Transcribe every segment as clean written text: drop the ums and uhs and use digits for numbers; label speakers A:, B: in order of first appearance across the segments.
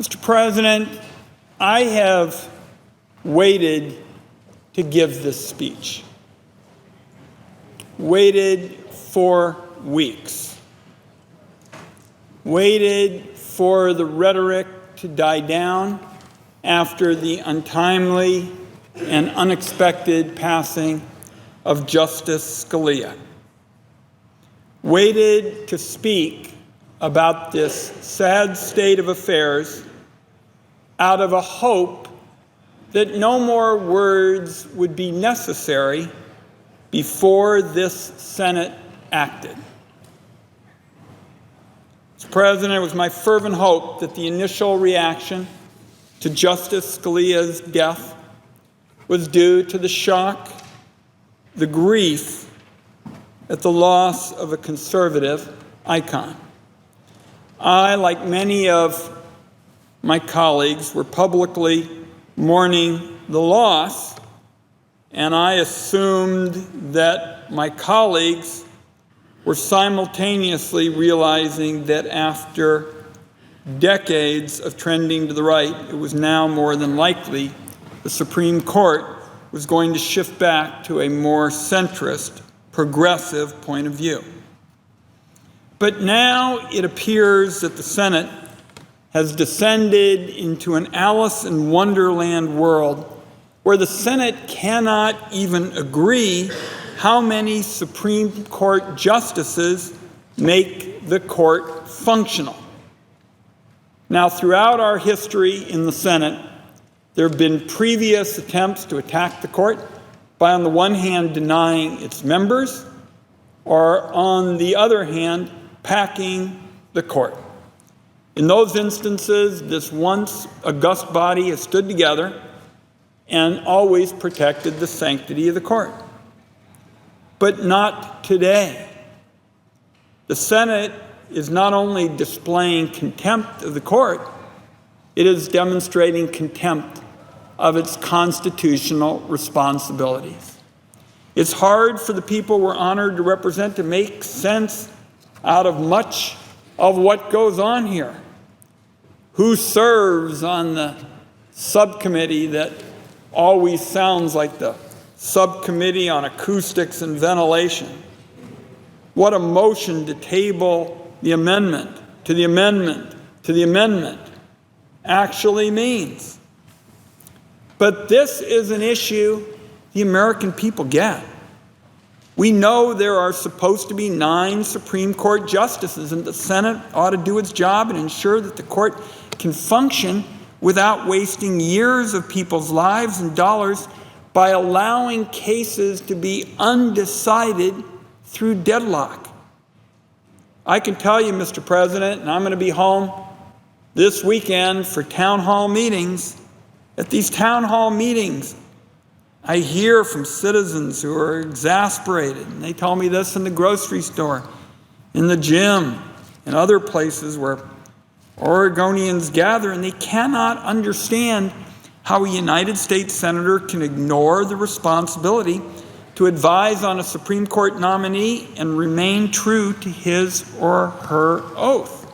A: Mr. President, I have waited to give this speech. Waited for weeks. Waited for the rhetoric to die down after the untimely and unexpected passing of Justice Scalia. Waited to speak about this sad state of affairs out of a hope that no more words would be necessary before this Senate acted. Mr. President, it was my fervent hope that the initial reaction to Justice Scalia's death was due to the shock, the grief at the loss of a conservative icon. I, like many of my colleagues, were publicly mourning the loss, and I assumed that my colleagues were simultaneously realizing that after decades of trending to the right, it was now more than likely the Supreme Court was going to shift back to a more centrist, progressive point of view. But now it appears that the Senate has descended into an Alice in Wonderland world where the Senate cannot even agree how many Supreme Court justices make the court functional. Now, throughout our history in the Senate, there have been previous attempts to attack the court by, on the one hand, denying its members, or on the other hand, packing the court. In those instances, this once august body has stood together and always protected the sanctity of the court. But not today. The Senate is not only displaying contempt of the court, it is demonstrating contempt of its constitutional responsibilities. It's hard for the people we're honored to represent to make sense out of much of what goes on here. Who serves on the subcommittee that always sounds like the subcommittee on acoustics and ventilation? What a motion to table the amendment to the amendment to the amendment actually means. But this is an issue the American people get. We know there are supposed to be 9 Supreme Court justices, and the Senate ought to do its job and ensure that the court can function without wasting years of people's lives and dollars by allowing cases to be undecided through deadlock. I can tell you, Mr. President, and I'm going to be home this weekend for town hall meetings. At these town hall meetings, I hear from citizens who are exasperated, and they tell me this in the grocery store, in the gym, and other places where Oregonians gather, and they cannot understand how a United States senator can ignore the responsibility to advise on a Supreme Court nominee and remain true to his or her oath.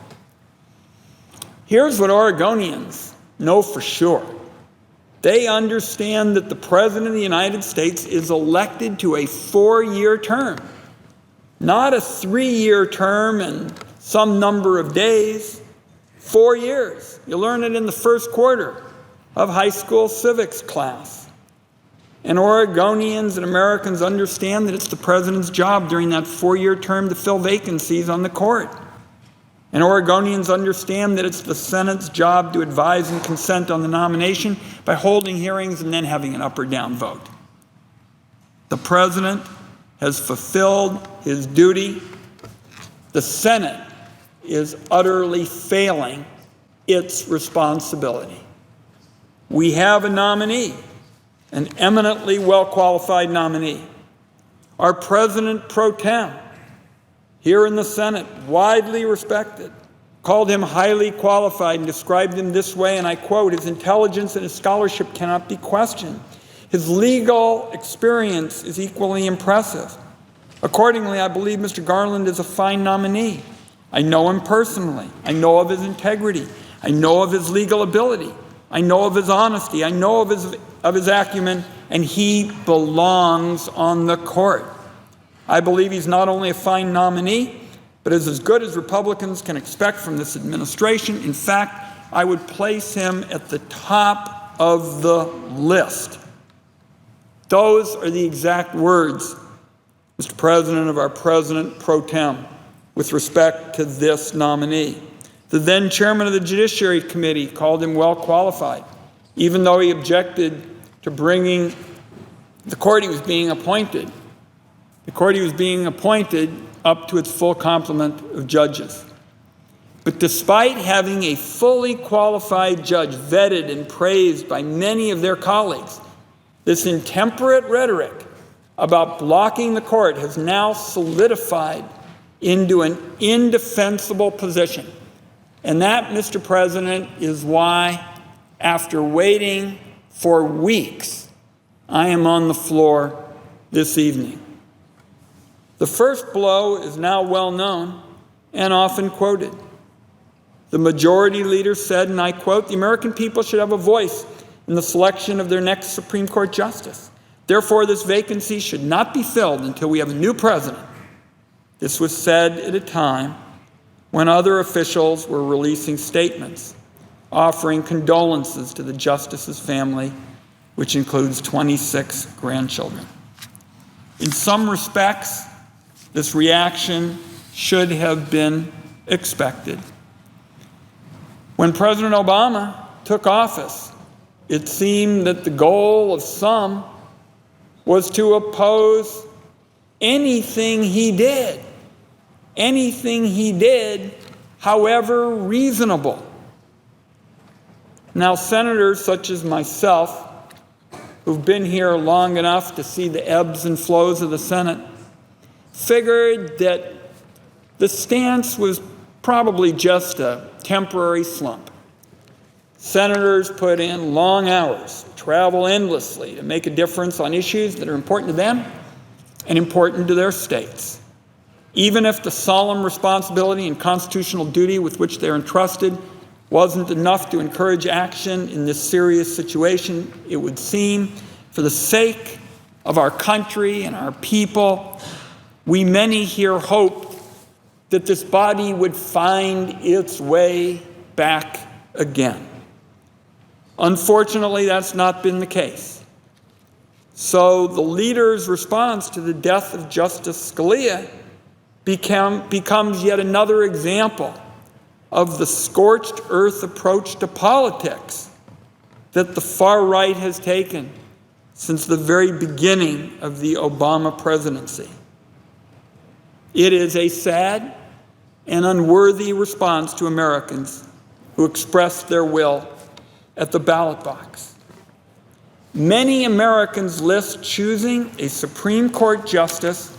A: Here's what Oregonians know for sure. They understand that the President of the United States is elected to a 4-year term, not a 3-year term and some number of days. 4 years. You learn it in the first quarter of high school civics class. And Oregonians and Americans understand that it's the President's job during that 4-year term to fill vacancies on the court. And Oregonians understand that it's the Senate's job to advise and consent on the nomination by holding hearings and then having an up or down vote. The President has fulfilled his duty. The Senate is utterly failing its responsibility. We have a nominee, an eminently well-qualified nominee. Our President pro tem, here in the Senate, widely respected, called him highly qualified and described him this way, and I quote, "His intelligence and his scholarship cannot be questioned. His legal experience is equally impressive. Accordingly, I believe Mr. Garland is a fine nominee. I know him personally. I know of his integrity. I know of his legal ability. I know of his honesty. I know of his acumen, and he belongs on the court. I believe he's not only a fine nominee, but is as good as Republicans can expect from this administration. In fact, I would place him at the top of the list. Those are the exact words, Mr. President, of our President pro tem with respect to this nominee. The then chairman of the Judiciary Committee called him well qualified, even though he objected to bringing the court he was being appointed up to its full complement of judges. But despite having a fully qualified judge vetted and praised by many of their colleagues, this intemperate rhetoric about blocking the court has now solidified into an indefensible position. And that, Mr. President, is why, after waiting for weeks, I am on the floor this evening. The first blow is now well known and often quoted. The majority leader said, and I quote, "The American people should have a voice in the selection of their next Supreme Court justice. Therefore, this vacancy should not be filled until we have a new president." This was said at a time when other officials were releasing statements offering condolences to the justice's family, which includes 26 grandchildren. In some respects, this reaction should have been expected. When President Obama took office, it seemed that the goal of some was to oppose anything he did, however reasonable. Now, senators such as myself, who've been here long enough to see the ebbs and flows of the Senate, figured that the stance was probably just a temporary slump. Senators put in long hours, travel endlessly to make a difference on issues that are important to them and important to their states. Even if the solemn responsibility and constitutional duty with which they're entrusted wasn't enough to encourage action in this serious situation, it would seem, for the sake of our country and our people, we many here hoped that this body would find its way back again. Unfortunately, that's not been the case. So the leader's response to the death of Justice Scalia becomes yet another example of the scorched earth approach to politics that the far right has taken since the very beginning of the Obama presidency. It is a sad and unworthy response to Americans who express their will at the ballot box. Many Americans list choosing a Supreme Court justice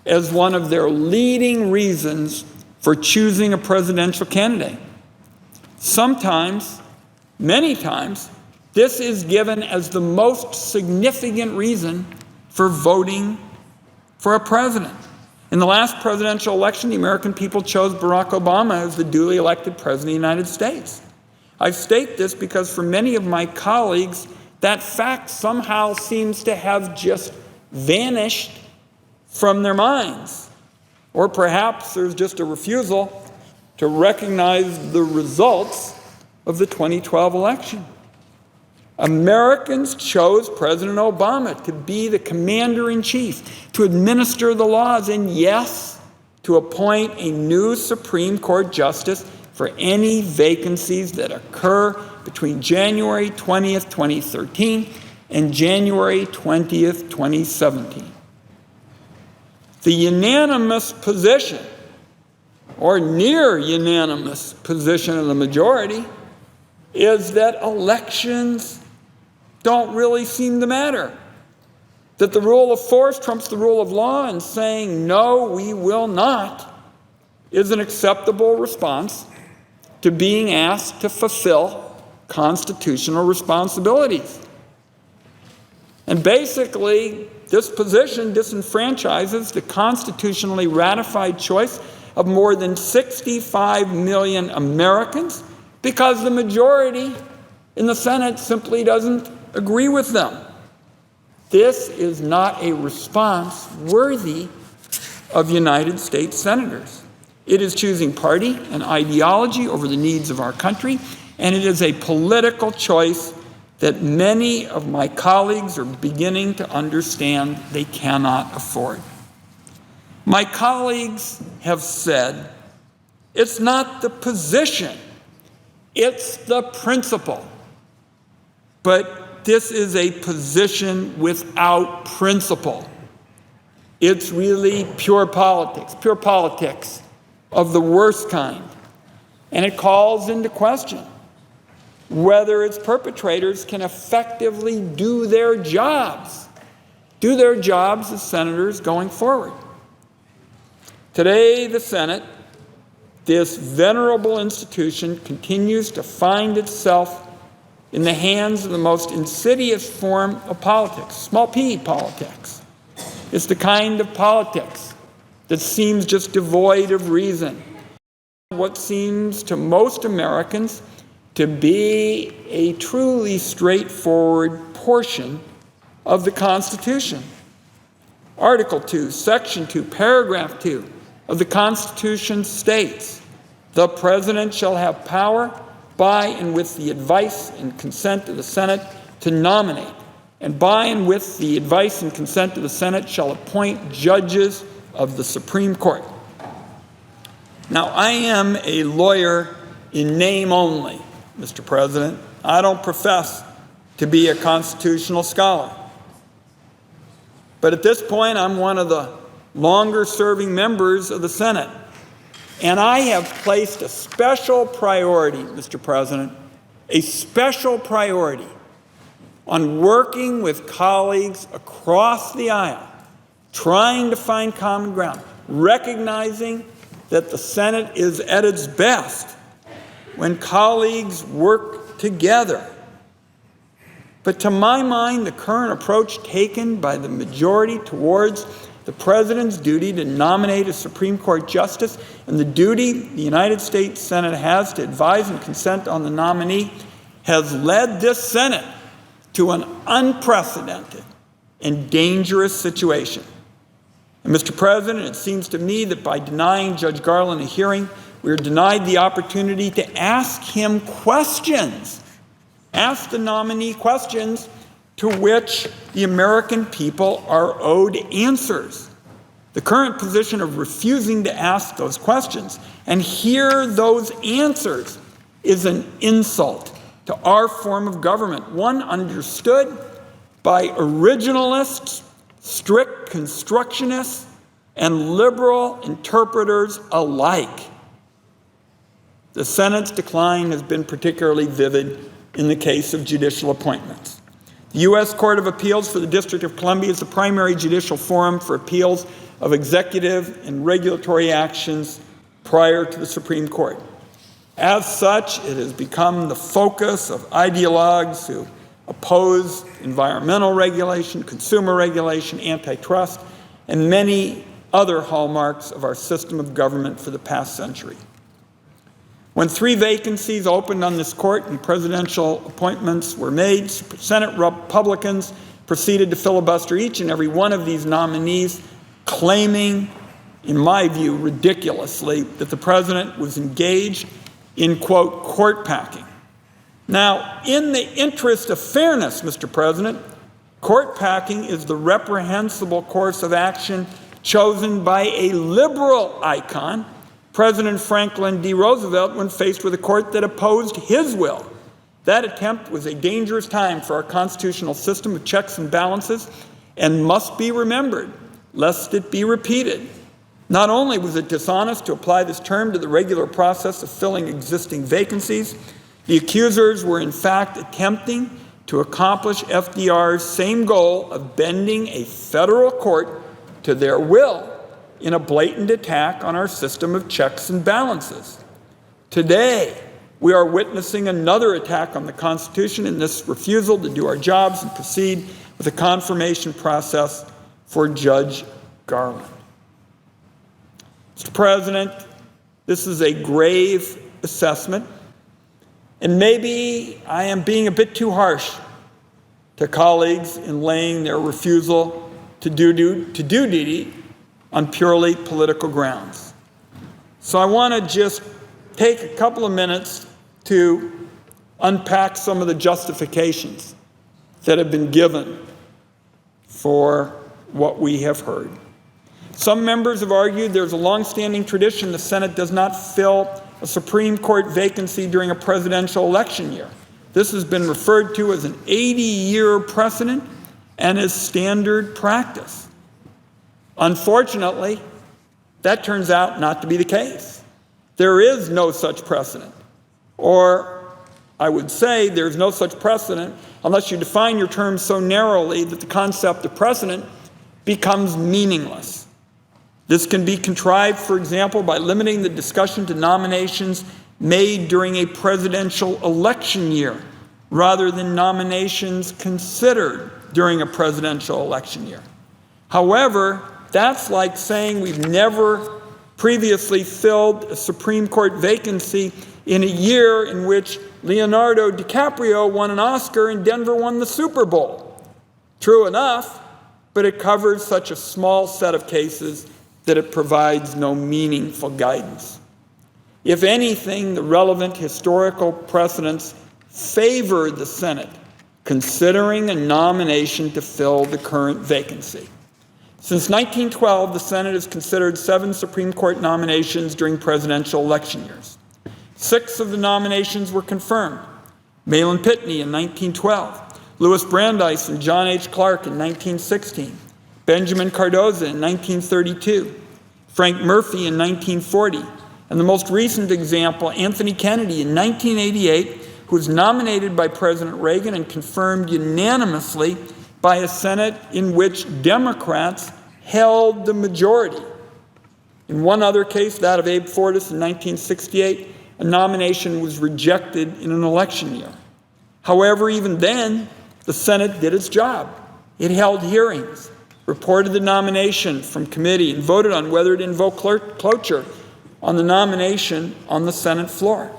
A: as one of their leading reasons for choosing a presidential candidate. Sometimes, many times, this is given as the most significant reason for voting for a president. In the last presidential election, the American people chose Barack Obama as the duly elected president of the United States. I state this because for many of my colleagues, that fact somehow seems to have just vanished from their minds. Or perhaps there's just a refusal to recognize the results of the 2012 election. Americans chose President Obama to be the commander-in-chief, to administer the laws, and yes, to appoint a new Supreme Court justice for any vacancies that occur between January 20th, 2013 and January 20th, 2017. The unanimous position, or near unanimous position of the majority, is that elections don't really seem to matter. That the rule of force trumps the rule of law, and saying, no, we will not, is an acceptable response to being asked to fulfill constitutional responsibilities. And basically, this position disenfranchises the constitutionally ratified choice of more than 65 million Americans, because the majority in the Senate simply doesn't agree with them. This is not a response worthy of United States senators. It is choosing party and ideology over the needs of our country, and it is a political choice that many of my colleagues are beginning to understand they cannot afford. My colleagues have said it's not the position, it's the principle. But this is a position without principle. It's really pure politics of the worst kind. And it calls into question whether its perpetrators can effectively do their jobs as senators going forward. Today, the Senate, this venerable institution, continues to find itself in the hands of the most insidious form of politics, small p politics. It's the kind of politics that seems just devoid of reason. What seems to most Americans to be a truly straightforward portion of the Constitution. Article 2, Section 2, Paragraph 2 of the Constitution states, "The President shall have power by and with the advice and consent of the Senate to nominate, and by and with the advice and consent of the Senate shall appoint judges of the Supreme Court." Now, I am a lawyer in name only, Mr. President. I don't profess to be a constitutional scholar. But at this point, I'm one of the longer-serving members of the Senate. And I have placed a special priority, Mr. President, a special priority on working with colleagues across the aisle, trying to find common ground, recognizing that the Senate is at its best when colleagues work together. But to my mind, the current approach taken by the majority towards the President's duty to nominate a Supreme Court justice and the duty the United States Senate has to advise and consent on the nominee has led this Senate to an unprecedented and dangerous situation. And Mr. President, it seems to me that by denying Judge Garland a hearing, we are denied the opportunity to ask him questions, ask the nominee questions to which the American people are owed answers. The current position of refusing to ask those questions and hear those answers is an insult to our form of government, one understood by originalists, strict constructionists, and liberal interpreters alike. The Senate's decline has been particularly vivid in the case of judicial appointments. The U.S. Court of Appeals for the District of Columbia is the primary judicial forum for appeals of executive and regulatory actions prior to the Supreme Court. As such, it has become the focus of ideologues who oppose environmental regulation, consumer regulation, antitrust, and many other hallmarks of our system of government for the past century. When 3 vacancies opened on this court and presidential appointments were made, Senate Republicans proceeded to filibuster each and every one of these nominees, claiming, in my view, ridiculously, that the president was engaged in, quote, court packing. Now, in the interest of fairness, Mr. President, court packing is the reprehensible course of action chosen by a liberal icon, President Franklin D. Roosevelt, when faced with a court that opposed his will. That attempt was a dangerous time for our constitutional system of checks and balances and must be remembered, lest it be repeated. Not only was it dishonest to apply this term to the regular process of filling existing vacancies, the accusers were in fact attempting to accomplish FDR's same goal of bending a federal court to their will in a blatant attack on our system of checks and balances. Today, we are witnessing another attack on the Constitution in this refusal to do our jobs and proceed with the confirmation process for Judge Garland. Mr. President, this is a grave assessment, And maybe I am being a bit too harsh to colleagues in laying their refusal to do duty on purely political grounds. So I want to just take a couple of minutes to unpack some of the justifications that have been given for what we have heard. Some members have argued there's a long-standing tradition the Senate does not fill a Supreme Court vacancy during a presidential election year. This has been referred to as an 80-year precedent and is standard practice. Unfortunately, that turns out not to be the case. There is no such precedent. Or I would say there's no such precedent unless you define your term so narrowly that the concept of precedent becomes meaningless. This can be contrived, for example, by limiting the discussion to nominations made during a presidential election year rather than nominations considered during a presidential election year. However, that's like saying we've never previously filled a Supreme Court vacancy in a year in which Leonardo DiCaprio won an Oscar and Denver won the Super Bowl. True enough, but it covers such a small set of cases that it provides no meaningful guidance. If anything, the relevant historical precedents favor the Senate considering a nomination to fill the current vacancy. Since 1912, the Senate has considered 7 Supreme Court nominations during presidential election years. 6 of the nominations were confirmed: Mahlon Pitney in 1912, Louis Brandeis and John H. Clark in 1916, Benjamin Cardozo in 1932, Frank Murphy in 1940, and the most recent example, Anthony Kennedy in 1988, who was nominated by President Reagan and confirmed unanimously by a Senate in which Democrats held the majority. In one other case, that of Abe Fortas in 1968, a nomination was rejected in an election year. However, even then, the Senate did its job. It held hearings, reported the nomination from committee, and voted on whether to invoke cloture on the nomination on the Senate floor.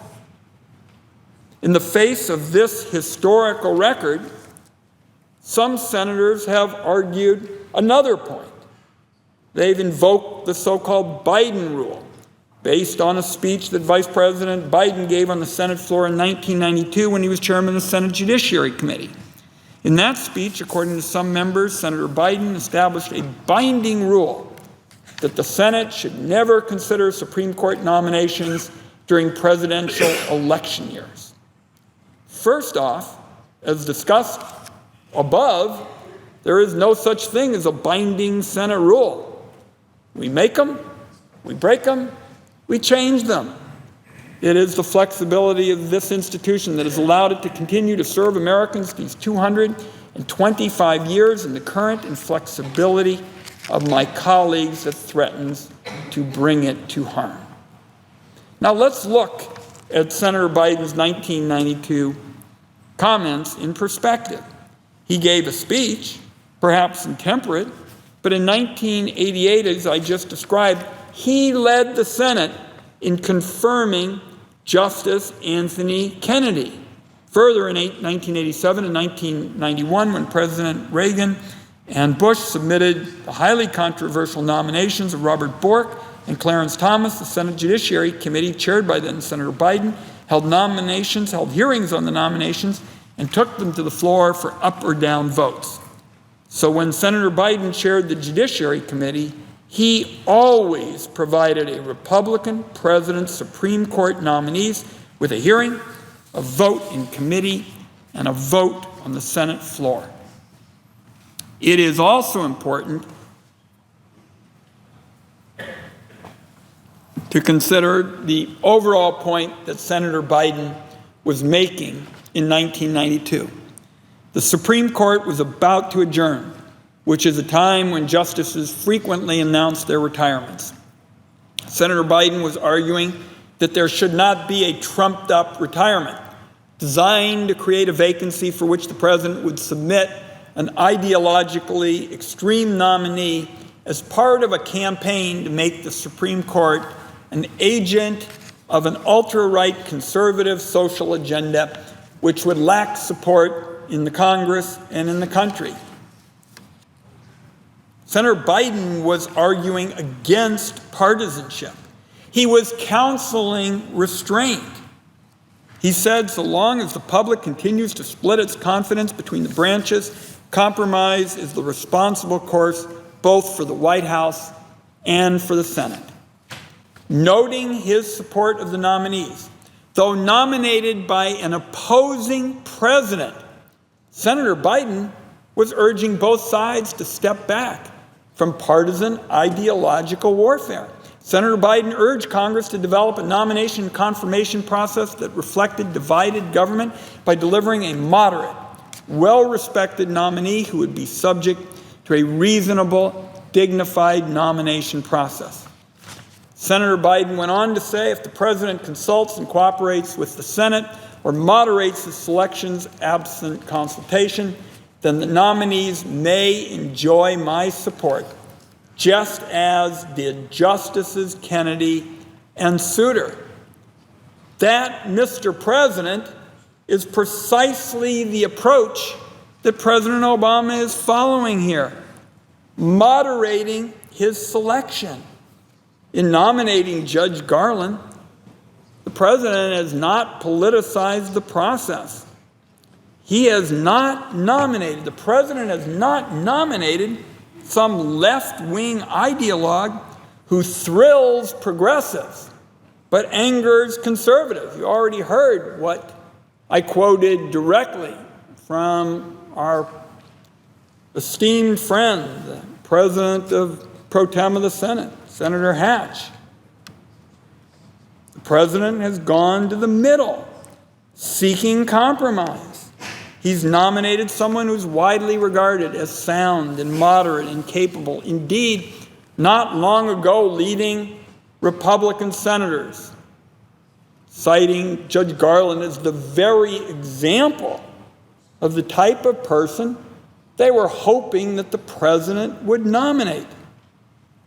A: In the face of this historical record, some senators have argued another point. They've invoked the so-called Biden rule, based on a speech that Vice President Biden gave on the Senate floor in 1992 when he was chairman of the Senate Judiciary Committee. In that speech, according to some members, Senator Biden established a binding rule that the Senate should never consider Supreme Court nominations during presidential election years. First off, as discussed above, there is no such thing as a binding Senate rule. We make them, we break them, we change them. It is the flexibility of this institution that has allowed it to continue to serve Americans these 225 years, and the current inflexibility of my colleagues that threatens to bring it to harm. Now let's look at Senator Biden's 1992 comments in perspective. He gave a speech, perhaps intemperate, but in 1988, as I just described, he led the Senate in confirming Justice Anthony Kennedy. Further, in 1987 and 1991, when President Reagan and Bush submitted the highly controversial nominations of Robert Bork and Clarence Thomas, the Senate Judiciary Committee, chaired by then Senator Biden, held hearings on the nominations, and took them to the floor for up or down votes. So when Senator Biden chaired the Judiciary Committee, he always provided a Republican president's Supreme Court nominees with a hearing, a vote in committee, and a vote on the Senate floor. It is also important to consider the overall point that Senator Biden was making in 1992. The Supreme Court was about to adjourn, which is a time when justices frequently announce their retirements. Senator Biden was arguing that there should not be a trumped-up retirement designed to create a vacancy for which the president would submit an ideologically extreme nominee as part of a campaign to make the Supreme Court an agent of an ultra-right conservative social agenda which would lack support in the Congress and in the country. Senator Wyden was arguing against partisanship. He was counseling restraint. He said, so long as the public continues to split its confidence between the branches, compromise is the responsible course both for the White House and for the Senate. Noting his support of the nominees, though nominated by an opposing president, Senator Wyden was urging both sides to step back from partisan ideological warfare. Senator Wyden urged Congress to develop a nomination and confirmation process that reflected divided government by delivering a moderate, well-respected nominee who would be subject to a reasonable, dignified nomination process. Senator Wyden went on to say, if the president consults and cooperates with the Senate or moderates the selections absent consultation, then the nominees may enjoy my support, just as did Justices Kennedy and Souter. That, Mr. President, is precisely the approach that President Obama is following here, moderating his selection. In nominating Judge Garland, the president has not politicized the process. He has not nominated, the president has not nominated some left-wing ideologue who thrills progressives but angers conservatives. You already heard what I quoted directly from our esteemed friend, the president of pro tem of the Senate, Senator Hatch. The president has gone to the middle, seeking compromise. He's nominated someone who's widely regarded as sound and moderate and capable. Indeed, not long ago, leading Republican senators, citing Judge Garland as the very example of the type of person they were hoping that the president would nominate.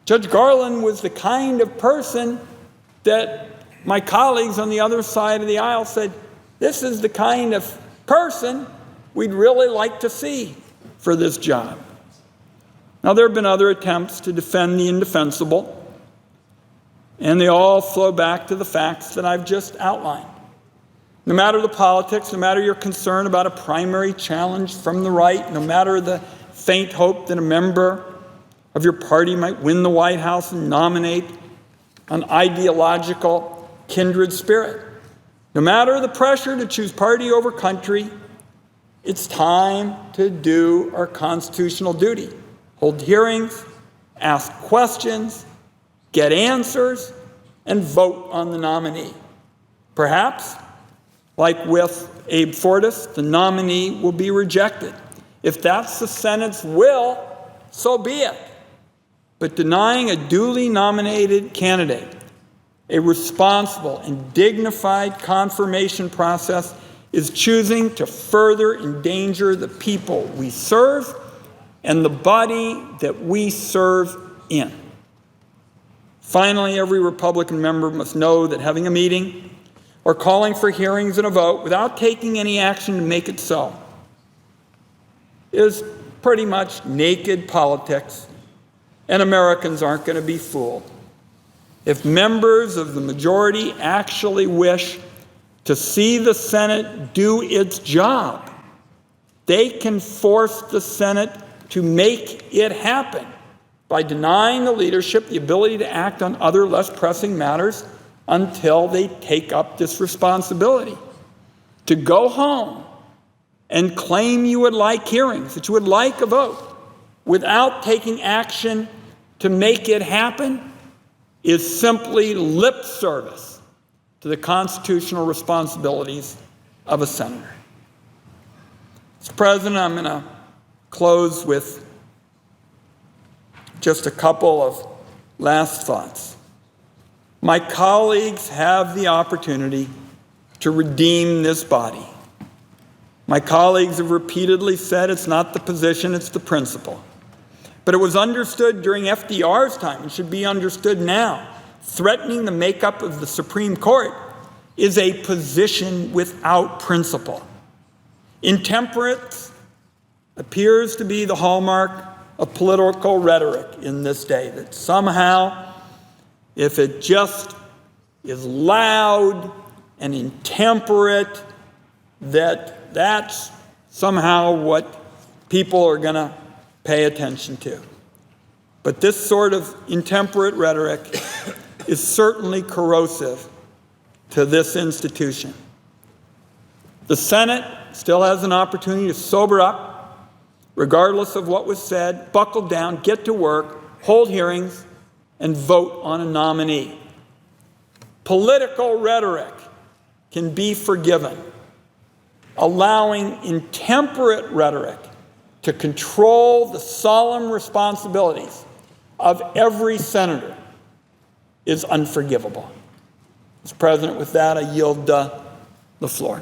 A: Judge Garland was the kind of person that my colleagues on the other side of the aisle said, this is the kind of person we'd really like to see for this job. Now, there have been other attempts to defend the indefensible, and they all flow back to the facts that I've just outlined. No matter the politics, no matter your concern about a primary challenge from the right, no matter the faint hope that a member of your party might win the White House and nominate an ideological kindred spirit, no matter the pressure to choose party over country, it's time to do our constitutional duty. Hold hearings, ask questions, get answers, and vote on the nominee. Perhaps, like with Abe Fortas, the nominee will be rejected. If that's the Senate's will, so be it. But denying a duly nominated candidate a responsible and dignified confirmation process is choosing to further endanger the people we serve and the body that we serve in. Finally, every Republican member must know that having a meeting or calling for hearings and a vote without taking any action to make it so is pretty much naked politics, and Americans aren't going to be fooled. If members of the majority actually wish to see the Senate do its job, they can force the Senate to make it happen by denying the leadership the ability to act on other less pressing matters until they take up this responsibility. To go home and claim you would like hearings, that you would like a vote, without taking action to make it happen is simply lip service to the constitutional responsibilities of a senator. Mr. President, I'm going to close with just a couple of last thoughts. My colleagues have the opportunity to redeem this body. My colleagues have repeatedly said it's not the position, it's the principle. But it was understood during FDR's time and should be understood now. threatening the makeup of the Supreme Court is a position without principle. Intemperance appears to be the hallmark of political rhetoric in this day, that somehow, if it just is loud and intemperate, that's somehow what people are going to pay attention to. But this sort of intemperate rhetoric is certainly corrosive to this institution. The Senate still has an opportunity to sober up, regardless of what was said, buckle down, get to work, hold hearings, and vote on a nominee. Political rhetoric can be forgiven. Allowing intemperate rhetoric to control the solemn responsibilities of every senator is unforgivable. Mr. President, with that, I yield the floor.